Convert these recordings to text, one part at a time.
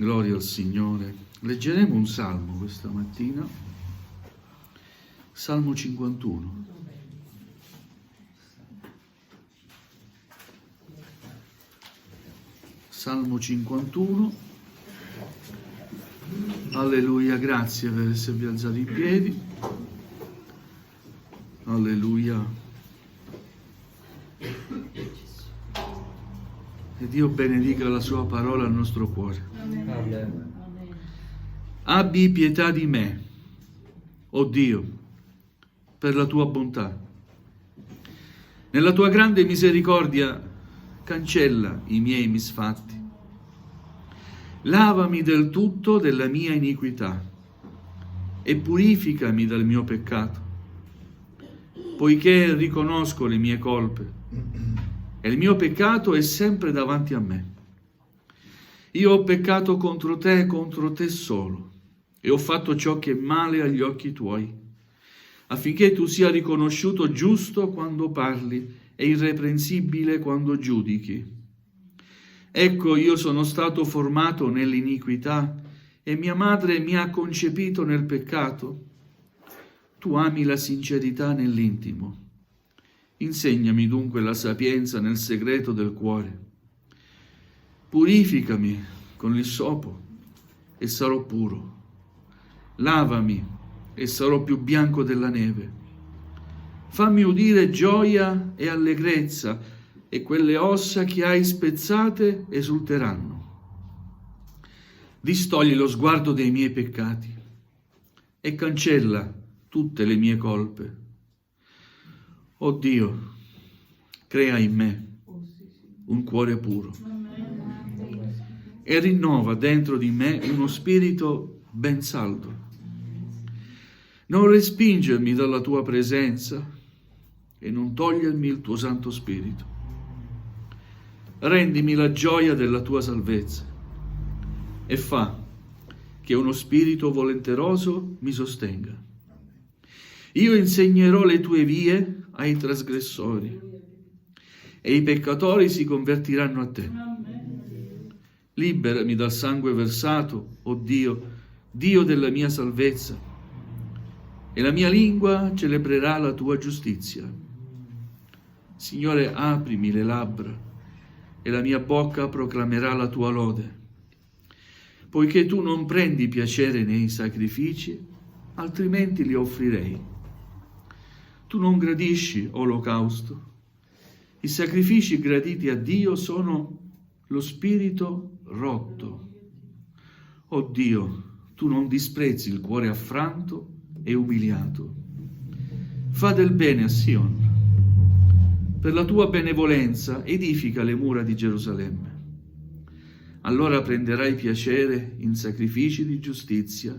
Gloria al Signore. Leggeremo un salmo questa mattina, Salmo 51. Salmo 51. Alleluia, grazie per esservi alzati in piedi. Alleluia. E Dio benedica la sua parola al nostro cuore. Amen. Abbi pietà di me, o Dio, per la tua bontà. Nella tua grande misericordia cancella i miei misfatti. Lavami del tutto della mia iniquità e purificami dal mio peccato, poiché riconosco le mie colpe e il mio peccato è sempre davanti a me. Io ho peccato contro te solo, e ho fatto ciò che è male agli occhi tuoi, affinché tu sia riconosciuto giusto quando parli e irreprensibile quando giudichi. Ecco, io sono stato formato nell'iniquità e mia madre mi ha concepito nel peccato. Tu ami la sincerità nell'intimo. Insegnami dunque la sapienza nel segreto del cuore. Purificami con il sopo e sarò puro. Lavami e sarò più bianco della neve. Fammi udire gioia e allegrezza, e quelle ossa che hai spezzate esulteranno. Distogli lo sguardo dei miei peccati e cancella tutte le mie colpe. O Dio, crea in me un cuore puro e rinnova dentro di me uno spirito ben saldo. Non respingermi dalla tua presenza e non togliermi il tuo Santo Spirito. Rendimi la gioia della tua salvezza e fa che uno spirito volenteroso mi sostenga. Io insegnerò le tue vie ai trasgressori e i peccatori si convertiranno a te. Liberami dal sangue versato, o Dio, Dio della mia salvezza, e la mia lingua celebrerà la tua giustizia. Signore, aprimi le labbra e la mia bocca proclamerà la tua lode. Poiché tu non prendi piacere nei sacrifici, altrimenti li offrirei. Tu non gradisci olocausto. I sacrifici graditi a Dio sono lo spirito rotto. O Dio, tu non disprezzi il cuore affranto e umiliato. Fa del bene a Sion. Per la tua benevolenza edifica le mura di Gerusalemme. Allora prenderai piacere in sacrifici di giustizia,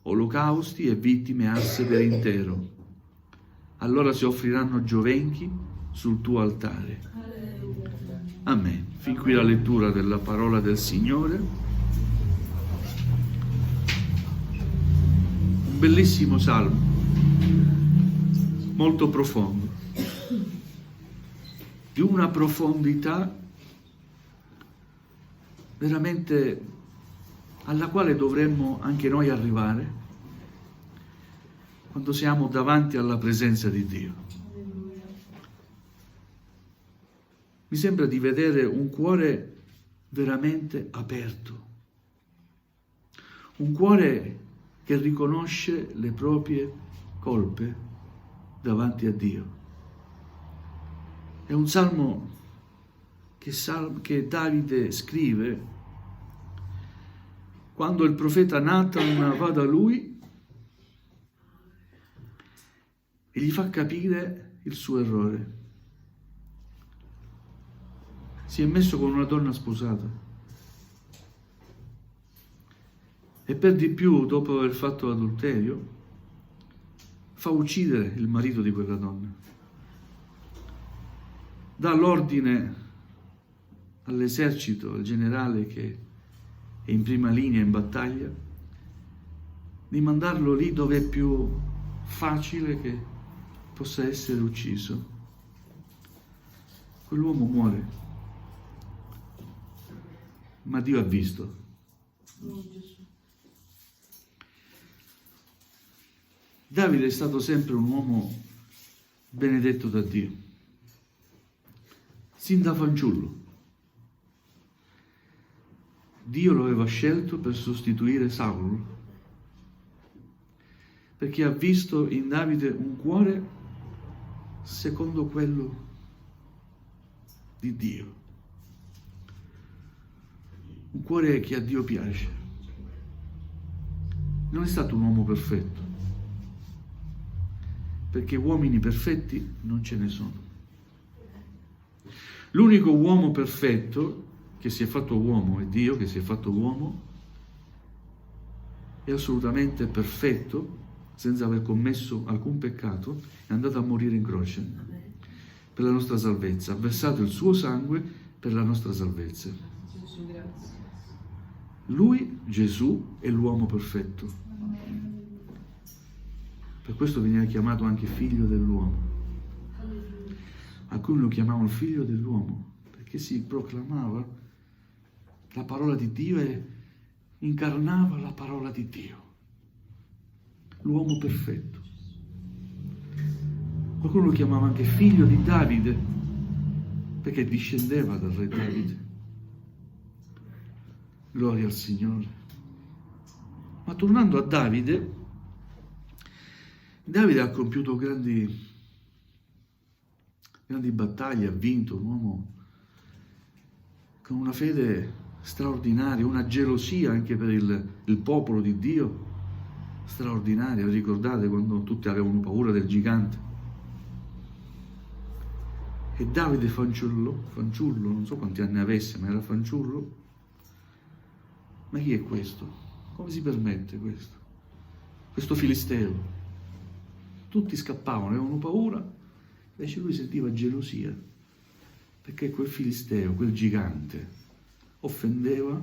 olocausti e vittime arse per intero. Allora si offriranno giovenchi sul tuo altare. Amen. Fin qui la lettura della parola del Signore. Un bellissimo salmo, molto profondo, di una profondità veramente alla quale dovremmo anche noi arrivare quando siamo davanti alla presenza di Dio. Mi sembra di vedere un cuore veramente aperto, un cuore che riconosce le proprie colpe davanti a Dio. È un salmo che Davide scrive quando il profeta Nathan va da lui e gli fa capire il suo errore. Si è messo con una donna sposata e per di più, dopo aver fatto adulterio, fa uccidere il marito di quella donna. Dà l'ordine all'esercito, al generale che è in prima linea in battaglia, di mandarlo lì dove è più facile che possa essere ucciso. Quell'uomo muore, ma Dio ha visto Davide è stato sempre un uomo benedetto da Dio, sin da fanciullo. Dio lo aveva scelto per sostituire Saulo, perché ha visto in Davide un cuore secondo quello di Dio, un cuore che a Dio piace. Non è stato un uomo perfetto, perché uomini perfetti non ce ne sono. L'unico uomo perfetto che si è fatto uomo è Dio, che si è fatto uomo, è assolutamente perfetto, senza aver commesso alcun peccato, è andato a morire in croce per la nostra salvezza, ha versato il suo sangue per la nostra salvezza. Lui, Gesù, è l'uomo perfetto. Per questo veniva chiamato anche figlio dell'uomo. Alcuni lo chiamavano figlio dell'uomo, perché si proclamava la parola di Dio e incarnava la parola di Dio. L'uomo perfetto. Qualcuno lo chiamava anche figlio di Davide, perché discendeva dal re Davide. Gloria al Signore. Ma tornando a Davide, Davide ha compiuto grandi battaglie, ha vinto, un uomo con una fede straordinaria, una gelosia anche per il popolo di Dio straordinaria. Ricordate quando tutti avevano paura del gigante? E Davide fanciullo, non so quanti anni avesse, ma era fanciullo. Ma chi è questo? Come si permette questo? Questo filisteo. Tutti scappavano, avevano paura, invece lui sentiva gelosia, perché quel filisteo, quel gigante, offendeva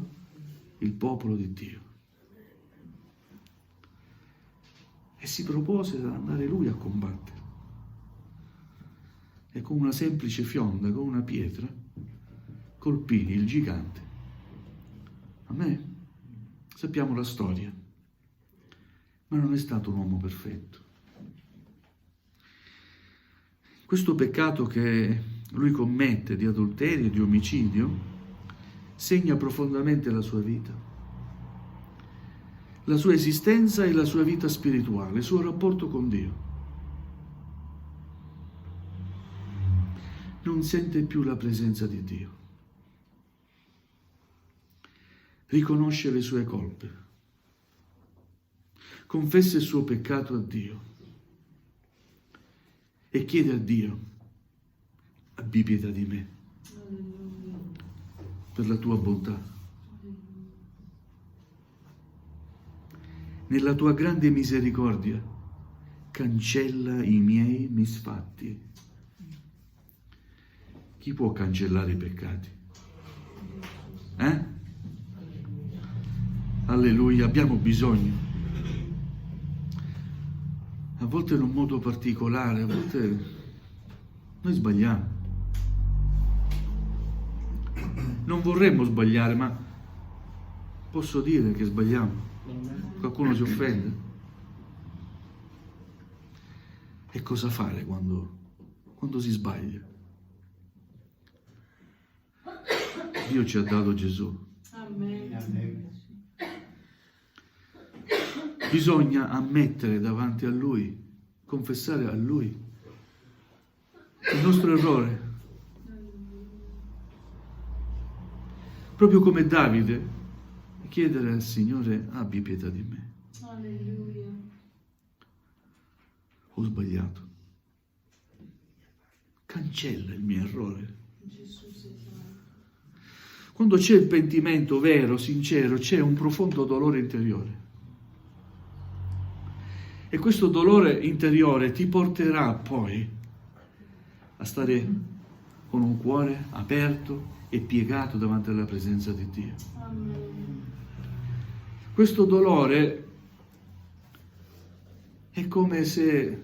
il popolo di Dio. E si propose di andare lui a combattere. E con una semplice fionda, con una pietra, colpì il gigante. Amen. Sappiamo la storia. Ma non è stato un uomo perfetto. Questo peccato che lui commette di adulterio e di omicidio segna profondamente la sua vita, la sua esistenza e la sua vita spirituale, il suo rapporto con Dio. Non sente più la presenza di Dio. Riconosce le sue colpe. Confessa il suo peccato a Dio. E chiede a Dio: abbi pietà di me per la tua bontà. Nella tua grande misericordia cancella i miei misfatti. Chi può cancellare i peccati? Alleluia, abbiamo bisogno. A volte in un modo particolare, a volte noi sbagliamo. Non vorremmo sbagliare, ma posso dire che sbagliamo. Qualcuno si offende. E cosa fare quando si sbaglia? Dio ci ha dato Gesù. Amen. Bisogna ammettere davanti a Lui, confessare a Lui il nostro errore. Proprio come Davide, chiedere al Signore: abbi pietà di me. Alleluia. Ho sbagliato. Cancella il mio errore. Quando c'è il pentimento vero, sincero, c'è un profondo dolore interiore. E questo dolore interiore ti porterà poi a stare con un cuore aperto e piegato davanti alla presenza di Dio. Amen. Questo dolore è come se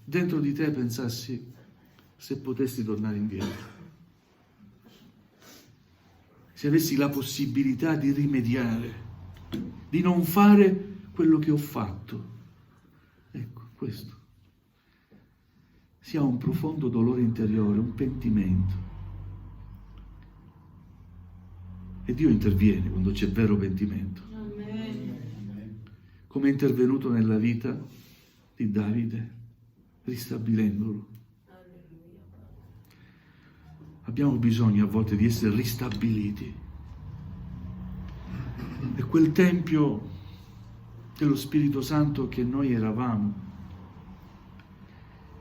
dentro di te pensassi: se potessi tornare indietro, se avessi la possibilità di rimediare, di non fare quello che ho fatto. Ecco, questo. Si ha un profondo dolore interiore, un pentimento. E Dio interviene quando c'è vero pentimento. Come è intervenuto nella vita di Davide, ristabilendolo. Abbiamo bisogno a volte di essere ristabiliti. E quel tempio dello Spirito Santo che noi eravamo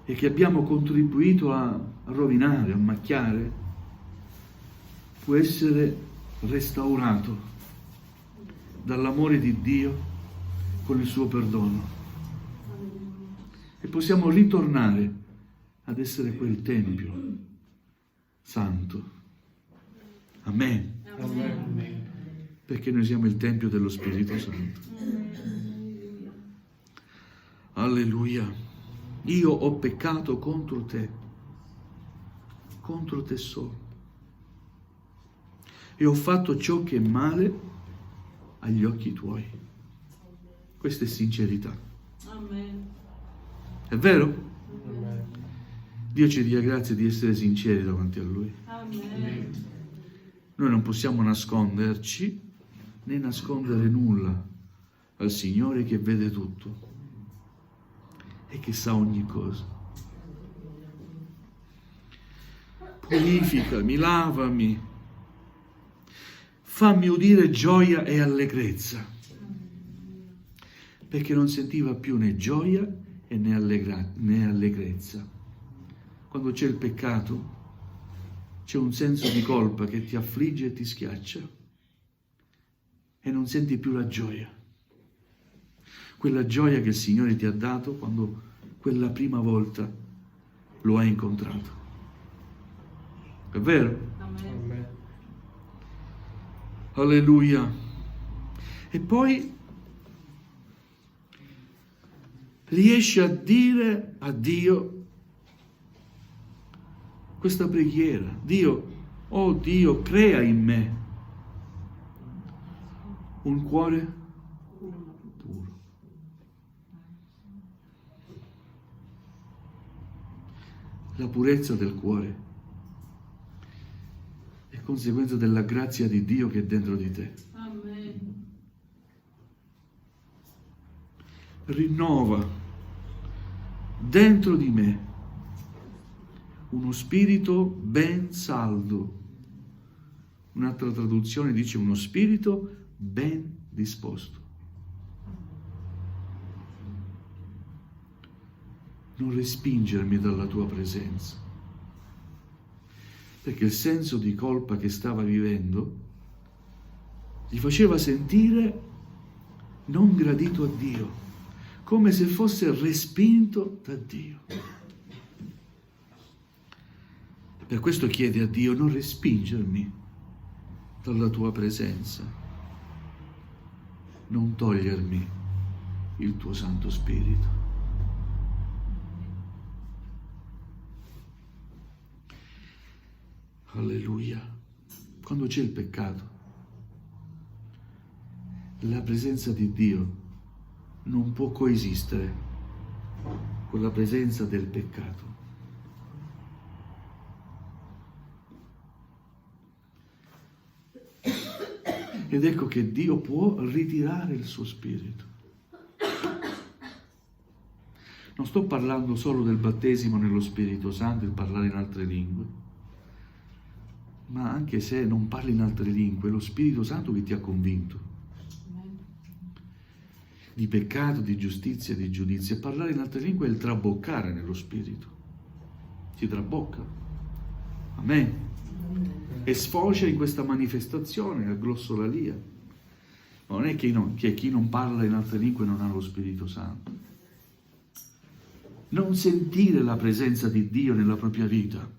e che abbiamo contribuito a rovinare, a macchiare, può essere restaurato dall'amore di Dio con il suo perdono. E possiamo ritornare ad essere quel Tempio santo. Amen. Amen. Perché noi siamo il Tempio dello Spirito Santo. Alleluia. Io ho peccato contro te solo. E ho fatto ciò che è male agli occhi tuoi. Questa è sincerità. Amen. È vero? Amen. Dio ci dia grazie di essere sinceri davanti a Lui. Amen. Noi non possiamo nasconderci né nascondere nulla al Signore che vede tutto e che sa ogni cosa. Purificami, lavami, fammi udire gioia e allegrezza, perché non sentiva più né gioia e né allegrezza. Quando c'è il peccato, c'è un senso di colpa che ti affligge e ti schiaccia e non senti più la gioia. Quella gioia che il Signore ti ha dato quando quella prima volta lo hai incontrato. È vero? Amen. Alleluia. E poi riesci a dire a Dio questa preghiera. Dio, oh Dio, crea in me un cuore puro. La purezza del cuore è conseguenza della grazia di Dio che è dentro di te. Amen. Rinnova dentro di me uno spirito ben saldo. Un'altra traduzione dice uno spirito ben disposto. Non respingermi dalla tua presenza, perché il senso di colpa che stava vivendo gli faceva sentire non gradito a Dio, come se fosse respinto da Dio. Per questo chiede a Dio: non respingermi dalla tua presenza, non togliermi il tuo Santo Spirito. Alleluia. Quando c'è il peccato, la presenza di Dio non può coesistere con la presenza del peccato. Ed ecco che Dio può ritirare il suo spirito. Non sto parlando solo del battesimo nello Spirito Santo, il parlare in altre lingue, ma anche se non parli in altre lingue, è lo Spirito Santo che ti ha convinto di peccato, di giustizia, di giudizio. E parlare in altre lingue è il traboccare nello Spirito. Si trabocca. Amen. E sfocia in questa manifestazione, la glossolalia. Ma non è che chi non parla in altre lingue non ha lo Spirito Santo. Non sentire la presenza di Dio nella propria vita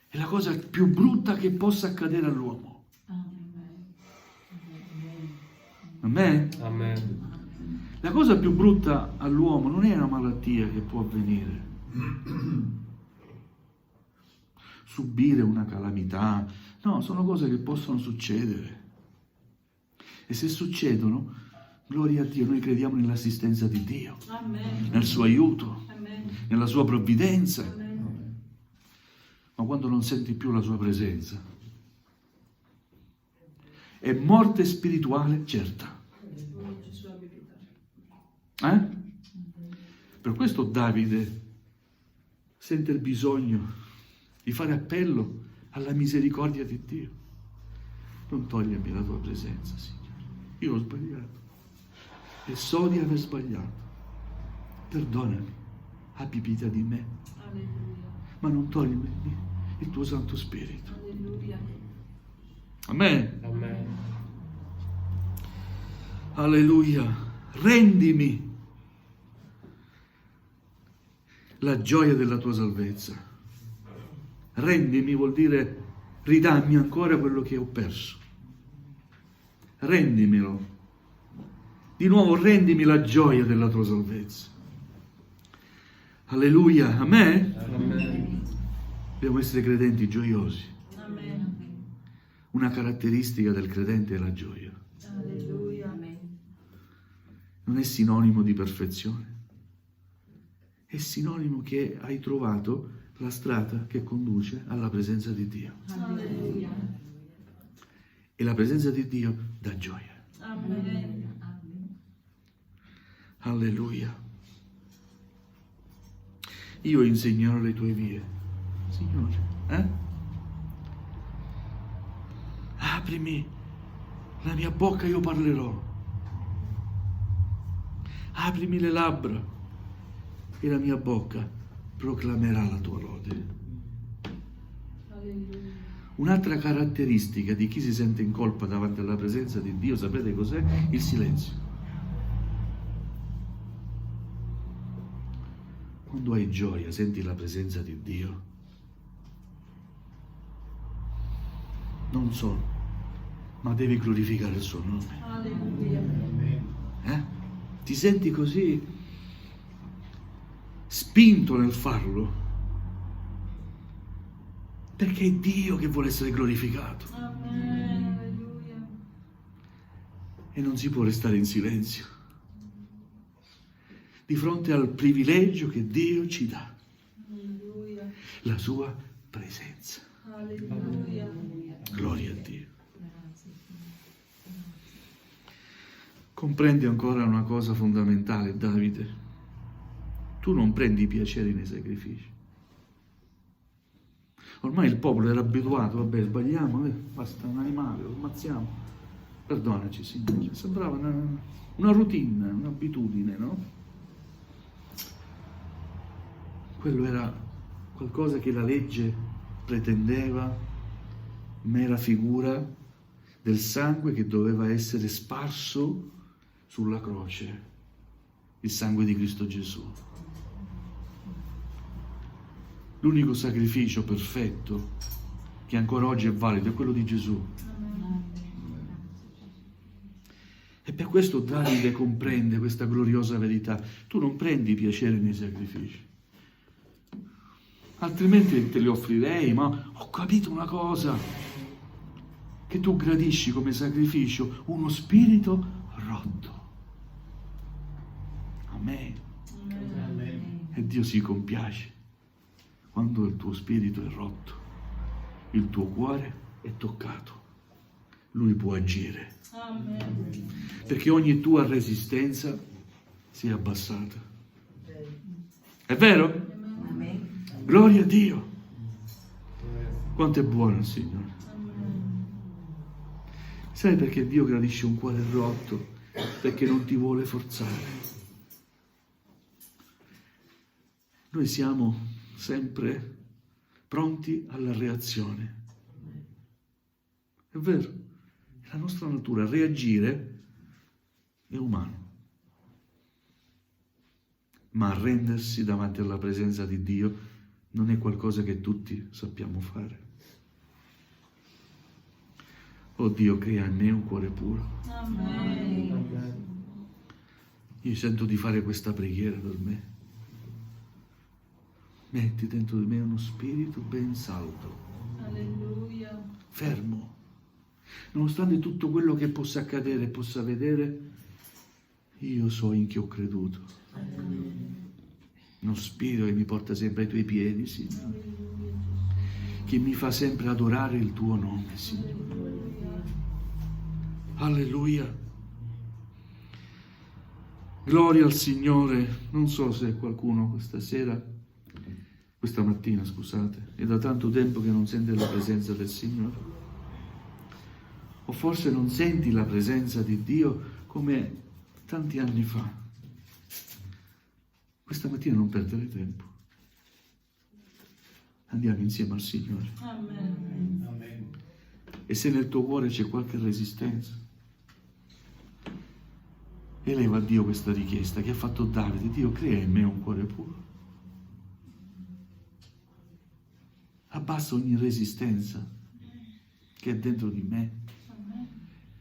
è la cosa più brutta che possa accadere all'uomo. Amen? Amen. La cosa più brutta all'uomo non è una malattia che può avvenire, subire una calamità, no, sono cose che possono succedere. E se succedono, gloria a Dio, noi crediamo nell'assistenza di Dio, Amen. nel suo aiuto, Amen. nella sua provvidenza. Amen. Ma quando non senti più la sua presenza, è morte spirituale certa. Gesù abbia pietà. Per questo Davide sente il bisogno di fare appello alla misericordia di Dio. Non togliermi la tua presenza, Signore. Io ho sbagliato e so di aver sbagliato. Perdonami, abbi pietà di me, Alleluia. ma non toglimi il tuo Santo Spirito. Alleluia. Amen. Amen. Alleluia. Rendimi la gioia della tua salvezza. Rendimi vuol dire ridammi ancora quello che ho perso. Rendimelo. Di nuovo rendimi la gioia della tua salvezza. Alleluia. Amen. Amen. Dobbiamo essere credenti gioiosi. Amen. Una caratteristica del credente è la gioia. Alleluia. Amen. Non è sinonimo di perfezione. È sinonimo che hai trovato la strada che conduce alla presenza di Dio. Alleluia. E la presenza di Dio dà gioia. Amen. Alleluia. Io insegnerò le tue vie. Signore, aprimi la mia bocca, io parlerò. Aprimi le labbra e la mia bocca proclamerà la tua lode. Alleluia. Un'altra caratteristica di chi si sente in colpa davanti alla presenza di Dio, sapete cos'è? Il silenzio. Quando hai gioia, senti la presenza di Dio. Non so, ma devi glorificare il suo nome. Alleluia. Ti senti così spinto nel farlo, perché è Dio che vuole essere glorificato Amen. Alleluia. e non si può restare in silenzio di fronte al privilegio che Dio ci dà, Alleluia. la sua presenza. Alleluia. Gloria a Dio. Comprendi ancora una cosa fondamentale, Davide? Tu non prendi piacere nei sacrifici. Ormai il popolo era abituato, vabbè, sbagliamo, basta un animale, lo ammazziamo. Perdonaci, Signore. Sembrava una routine, un'abitudine, no? Quello era qualcosa che la legge pretendeva, mera figura del sangue che doveva essere sparso sulla croce, il sangue di Cristo Gesù. L'unico sacrificio perfetto che ancora oggi è valido è quello di Gesù. E per questo Davide comprende questa gloriosa verità. Tu non prendi piacere nei sacrifici, altrimenti te li offrirei, ma ho capito una cosa, che tu gradisci come sacrificio uno spirito rotto. Amen. Amen. E Dio si compiace quando il tuo spirito è rotto, il tuo cuore è toccato. Lui può agire, Amen. perché ogni tua resistenza si è abbassata. È vero? Gloria a Dio. Quanto è buono il Signore. Sai perché Dio gradisce un cuore rotto? Perché non ti vuole forzare. Noi siamo sempre pronti alla reazione. È vero, è la nostra natura, reagire è umano. Ma arrendersi davanti alla presenza di Dio non è qualcosa che tutti sappiamo fare. Oh Dio, crea in me un cuore puro. Amen. Io sento di fare questa preghiera per me. Metti dentro di me uno spirito ben saldo, Alleluia. fermo, Nonostante tutto quello che possa accadere e possa vedere, io so in chi ho creduto. Uno spirito che mi porta sempre ai tuoi piedi, Signore, che mi fa sempre adorare il tuo nome, Signore. Alleluia. Gloria al Signore. Non so se qualcuno questa mattina, scusate, è da tanto tempo che non sente la presenza del Signore. O forse non senti la presenza di Dio come tanti anni fa. Questa mattina non perdere tempo. Andiamo insieme al Signore. Amen. E se nel tuo cuore c'è qualche resistenza, eleva a Dio questa richiesta che ha fatto Davide. Dio, crea in me un cuore puro. Abbassa ogni resistenza che è dentro di me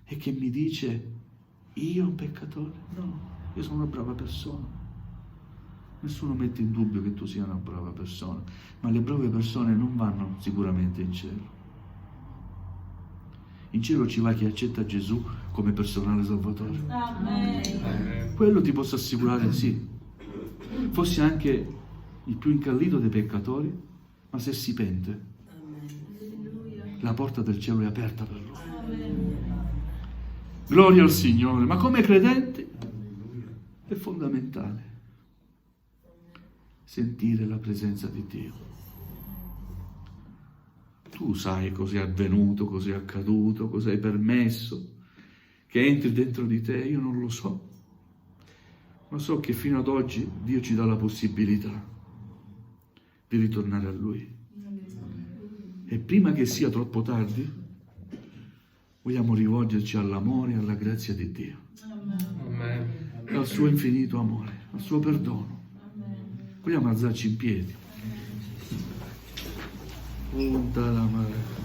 e che mi dice, io un peccatore? No, io sono una brava persona. Nessuno mette in dubbio che tu sia una brava persona, ma le brave persone non vanno sicuramente in cielo. In cielo ci va chi accetta Gesù come personale salvatore. Amen. Quello ti posso assicurare, sì. Fossi anche il più incallito dei peccatori, ma se si pente, la porta del cielo è aperta per lui. Gloria al Signore. Ma come credenti è fondamentale sentire la presenza di Dio. Tu sai cosa è avvenuto, cosa è accaduto, cosa hai permesso che entri dentro di te. Io non lo so, ma so che fino ad oggi Dio ci dà la possibilità di ritornare a Lui. E prima che sia troppo tardi, vogliamo rivolgerci all'amore e alla grazia di Dio, al suo infinito amore, al suo perdono. Vogliamo alzarci in piedi. Punta la mano.